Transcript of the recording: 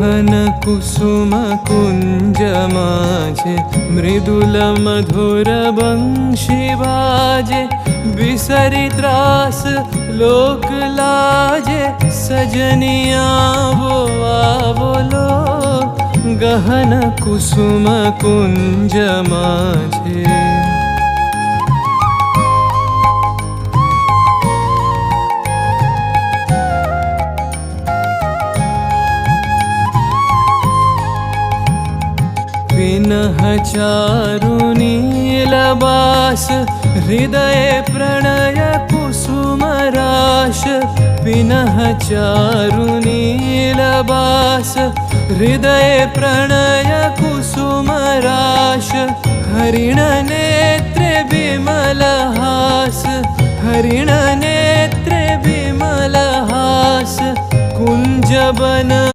गहन कुसुम कुंज माझे मृदुल मधुर बंशी बाजे बिसरी त्रास लोक लाजे सजनिया वो आवलो गहन कुसुम कुंज माझे पिनह चारु नीलबास हृदय प्रणय कुसुम राश पिनह चारु नीलबास हृदय प्रणय कुसुम राश हरिण नेत्रे विमल हास हरिण नेत्रे विमल हास कुंज बन